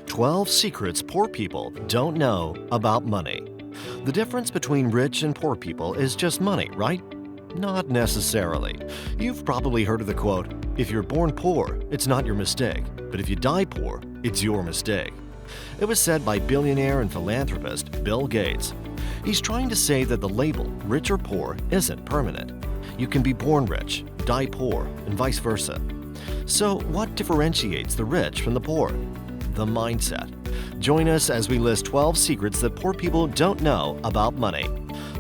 12 secrets poor people don't know about money. The difference between rich and poor people is just money, right? Not necessarily. You've probably heard of the quote, "If you're born poor, it's not your mistake, but if you die poor, it's your mistake." It was said by billionaire and philanthropist Bill Gates. He's trying to say that the label rich or poor isn't permanent. You can be born rich, die poor, and vice versa. So what differentiates the rich from the poor? The mindset. Join us as we list 12 secrets that poor people don't know about money.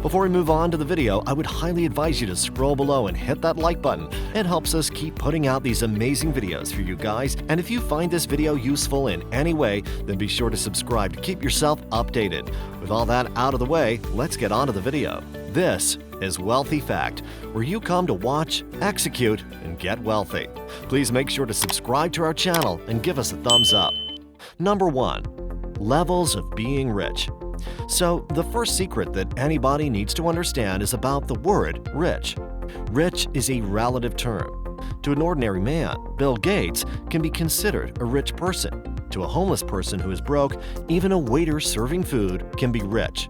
Before we move on to the video, I would highly advise you to scroll below and hit that like button. It helps us keep putting out these amazing videos for you guys. And if you find this video useful in any way, then be sure to subscribe to keep yourself updated. With all that out of the way, let's get on to the video. This is Wealthy Fact, where you come to watch, execute, and get wealthy. Please make sure to subscribe to our channel and give us a thumbs up. Number 1. Levels of being rich. So, the first secret that anybody needs to understand is about the word rich. Rich is a relative term. To an ordinary man, Bill Gates can be considered a rich person. To a homeless person who is broke, even a waiter serving food can be rich.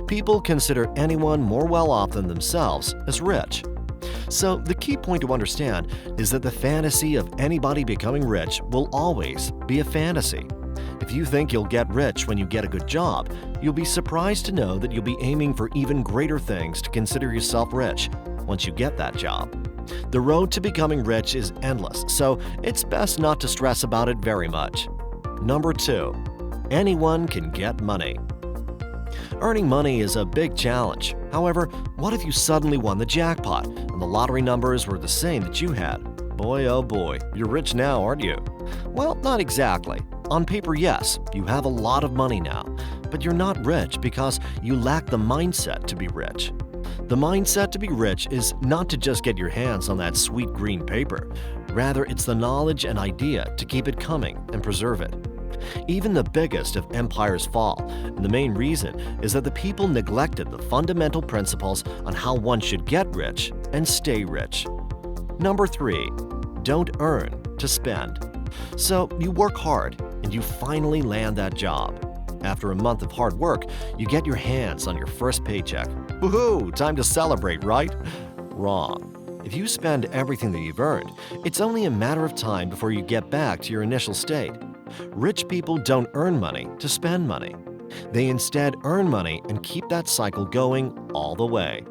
People consider anyone more well off than themselves as rich. So, the key point to understand is that the fantasy of anybody becoming rich will always be a fantasy. If you think you'll get rich when you get a good job, you'll be surprised to know that you'll be aiming for even greater things to consider yourself rich once you get that job. The road to becoming rich is endless, so it's best not to stress about it very much. Number 2. Anyone can get money. Earning money is a big challenge. However, what if you suddenly won the jackpot and the lottery numbers were the same that you had? Boy, oh boy, you're rich now, aren't you? Well, not exactly. On paper, yes, you have a lot of money now, but you're not rich because you lack the mindset to be rich. The mindset to be rich is not to just get your hands on that sweet green paper. Rather, it's the knowledge and idea to keep it coming and preserve it. Even the biggest of empires fall, and the main reason is that the people neglected the fundamental principles on how one should get rich and stay rich. Number 3. Don't earn to spend. So you work hard and you finally land that job. After a month of hard work, you get your hands on your first paycheck. Woohoo! Time to celebrate, right? Wrong. If you spend everything that you've earned, it's only a matter of time before you get back to your initial state. Rich people don't earn money to spend money. They instead earn money and keep that cycle going all the way.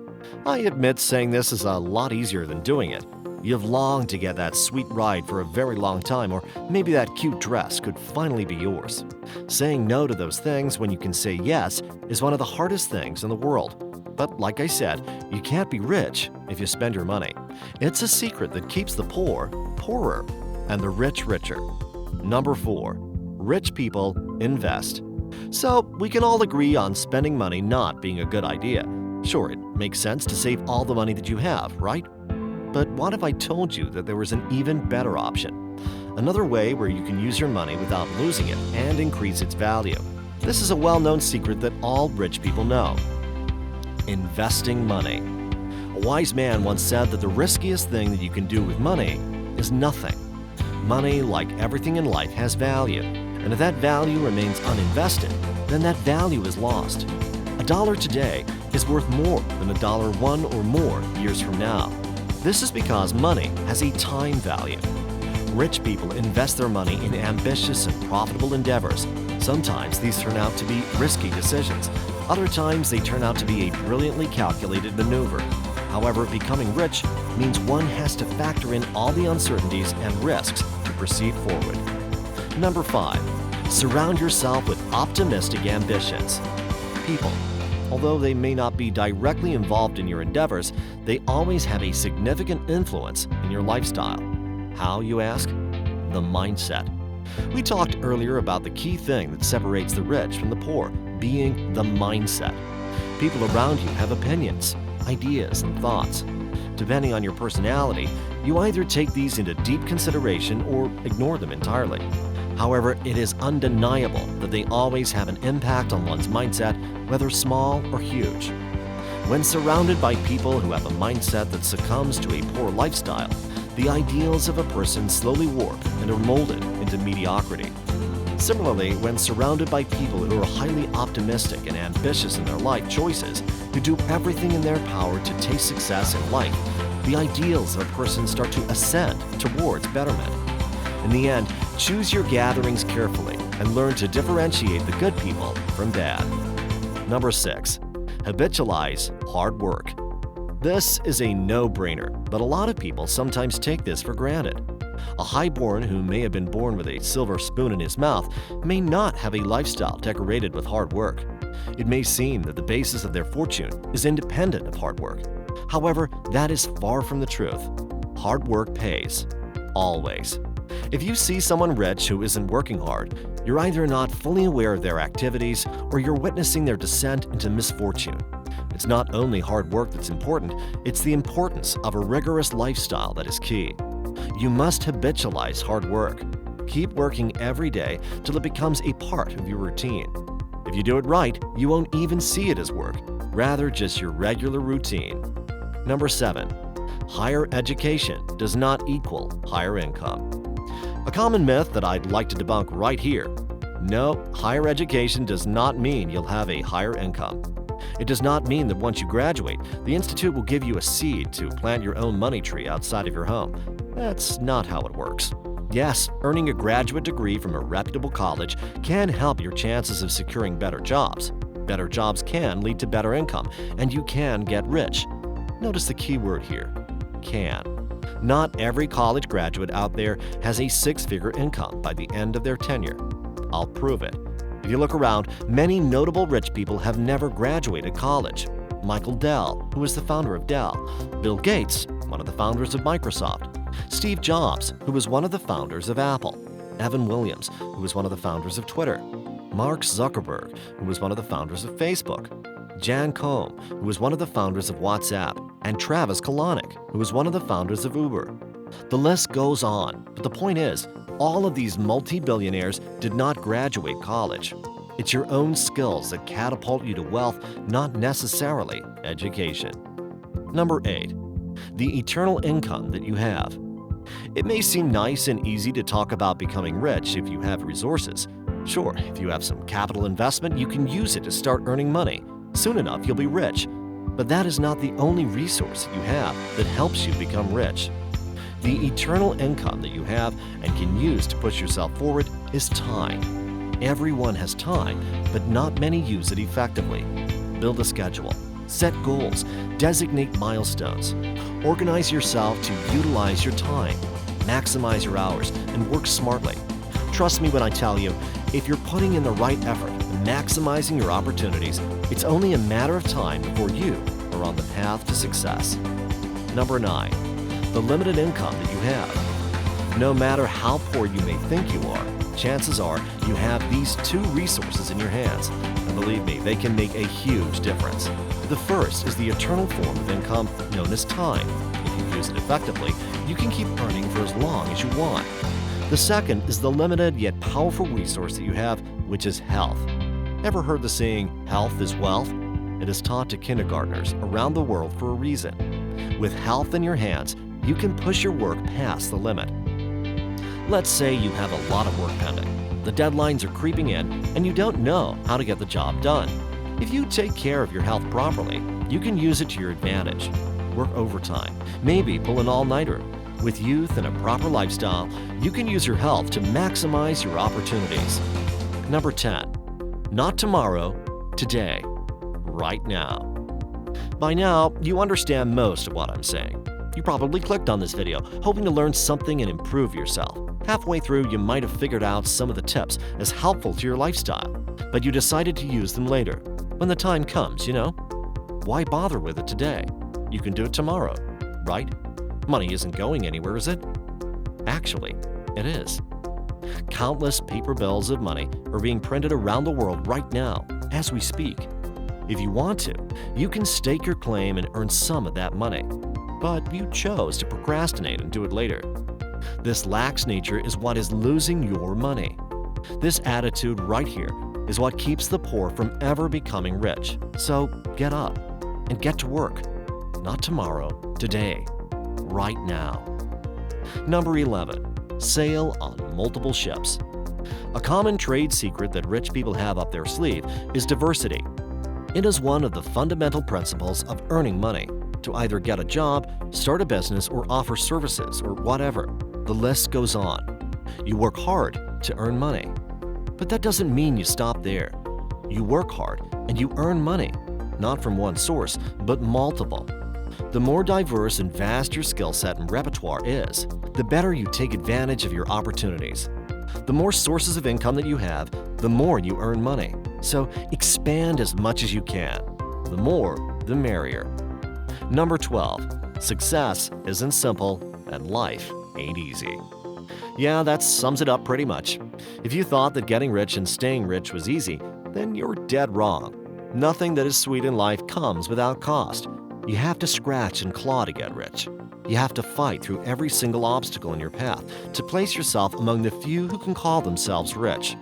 I admit saying this is a lot easier than doing it. You've longed to get that sweet ride for a very long time, or maybe that cute dress could finally be yours. Saying no to those things when you can say yes is one of the hardest things in the world. But like I said, you can't be rich if you spend your money. It's a secret that keeps the poor poorer and the rich richer. Number 4. Rich people invest. So we can all agree on spending money not being a good idea. Sure, it makes sense to save all the money that you have, right? But what if I told you that there was an even better option? Another way where you can use your money without losing it and increase its value. This is a well-known secret that all rich people know. Investing money. A wise man once said that the riskiest thing that you can do with money is nothing. Money, like everything in life, has value, and if that value remains uninvested, then that value is lost. $1 today is worth more than $1 or more years from now. This is because money has a time value. Rich people invest their money in ambitious and profitable endeavors. Sometimes these turn out to be risky decisions. Other times they turn out to be a brilliantly calculated maneuver. However, becoming rich means one has to factor in all the uncertainties and risks to proceed forward. Number 5. Surround yourself with optimistic ambitions. People, although they may not be directly involved in your endeavors, they always have a significant influence in your lifestyle. How, you ask? The mindset. We talked earlier about the key thing that separates the rich from the poor, being the mindset. People around you have opinions, ideas, and thoughts. Depending on your personality, you either take these into deep consideration or ignore them entirely. However, it is undeniable that they always have an impact on one's mindset, whether small or huge. When surrounded by people who have a mindset that succumbs to a poor lifestyle, the ideals of a person slowly warp and are molded into mediocrity. Similarly, when surrounded by people who are highly optimistic and ambitious in their life choices, who do everything in their power to taste success in life, the ideals of a person start to ascend towards betterment. In the end, choose your gatherings carefully and learn to differentiate the good people from bad. Number 6. Habitualize hard work. This is a no-brainer, but a lot of people sometimes take this for granted. A highborn who may have been born with a silver spoon in his mouth may not have a lifestyle decorated with hard work. It may seem that the basis of their fortune is independent of hard work. However, that is far from the truth. Hard work pays. Always. If you see someone rich who isn't working hard, you're either not fully aware of their activities or you're witnessing their descent into misfortune. It's not only hard work that's important, it's the importance of a rigorous lifestyle that is key. You must habitualize hard work. Keep working every day till it becomes a part of your routine. If you do it right, you won't even see it as work, rather just your regular routine. Number 7. Higher education does not equal higher income. A common myth that I'd like to debunk right here. No, higher education does not mean you'll have a higher income. It does not mean that once you graduate, the institute will give you a seed to plant your own money tree outside of your home. That's not how it works. Yes, earning a graduate degree from a reputable college can help your chances of securing better jobs. Better jobs can lead to better income, and you can get rich. Notice the key word here, can. Not every college graduate out there has a six-figure income by the end of their tenure. I'll prove it. If you look around, many notable rich people have never graduated college. Michael Dell, who is the founder of Dell, Bill Gates, one of the founders of Microsoft, Steve Jobs, who was one of the founders of Apple, Evan Williams, who was one of the founders of Twitter, Mark Zuckerberg, who was one of the founders of Facebook, Jan Koum, who was one of the founders of WhatsApp, and Travis Kalanick, who was one of the founders of Uber. The list goes on, but the point is, all of these multi-billionaires did not graduate college. It's your own skills that catapult you to wealth, not necessarily education. Number 8. The eternal income that you have. It may seem nice and easy to talk about becoming rich if you have resources. Sure, if you have some capital investment, you can use it to start earning money. Soon enough, you'll be rich. But that is not the only resource that you have that helps you become rich. The eternal income that you have and can use to push yourself forward is time. Everyone has time, but not many use it effectively. Build a schedule, set goals, designate milestones. Organize yourself to utilize your time, maximize your hours, and work smartly. Trust me when I tell you, if you're putting in the right effort and maximizing your opportunities, it's only a matter of time before you are on the path to success. Number 9. The limited income that you have. No matter how poor you may think you are, chances are you have these two resources in your hands, and believe me, they can make a huge difference. The first is the eternal form of income known as time. If you use it effectively, you can keep earning for as long as you want. The second is the limited yet powerful resource that you have, which is health. Ever heard the saying, health is wealth? It is taught to kindergartners around the world for a reason. With health in your hands, you can push your work past the limit. Let's say you have a lot of work pending. The deadlines are creeping in and you don't know how to get the job done. If you take care of your health properly, you can use it to your advantage. Work overtime, maybe pull an all-nighter. With youth and a proper lifestyle, you can use your health to maximize your opportunities. Number 10. Not tomorrow, today, right now. By now, you understand most of what I'm saying. You probably clicked on this video hoping to learn something and improve yourself. Halfway through, you might have figured out some of the tips as helpful to your lifestyle, but you decided to use them later. When the time comes, Why bother with it today? You can do it tomorrow, right? Money isn't going anywhere, is it? Actually, it is. Countless paper bills of money are being printed around the world right now, as we speak. If you want to, you can stake your claim and earn some of that money. But you chose to procrastinate and do it later. This lax nature is what is losing your money. This attitude right here is what keeps the poor from ever becoming rich. So get up and get to work. Not tomorrow, today, right now. Number 11. Sail on multiple ships. A common trade secret that rich people have up their sleeve is diversity. It is one of the fundamental principles of earning money, to either get a job, start a business, or offer services, or whatever. The list goes on. You work hard to earn money. But that doesn't mean you stop there. You work hard and you earn money, not from one source, but multiple. The more diverse and vast your skill set and repertoire is, the better you take advantage of your opportunities. The more sources of income that you have, the more you earn money. So expand as much as you can. The more, the merrier. Number 12. Success isn't simple and life ain't easy. Yeah, that sums it up pretty much. If you thought that getting rich and staying rich was easy, then you're dead wrong. Nothing that is sweet in life comes without cost. You have to scratch and claw to get rich. You have to fight through every single obstacle in your path to place yourself among the few who can call themselves rich.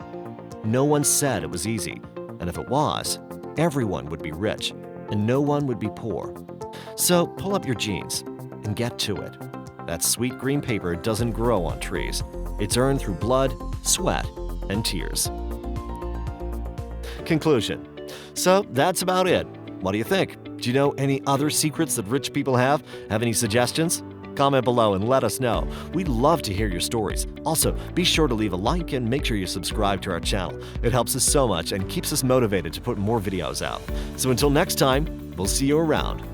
No one said it was easy, and if it was, everyone would be rich, and no one would be poor. So pull up your jeans and get to it. That sweet green paper doesn't grow on trees. It's earned through blood, sweat, and tears. Conclusion. So that's about it. What do you think? Do you know any other secrets that rich people have? Have any suggestions? Comment below and let us know. We'd love to hear your stories. Also, be sure to leave a like and make sure you subscribe to our channel. It helps us so much and keeps us motivated to put more videos out. So until next time, we'll see you around.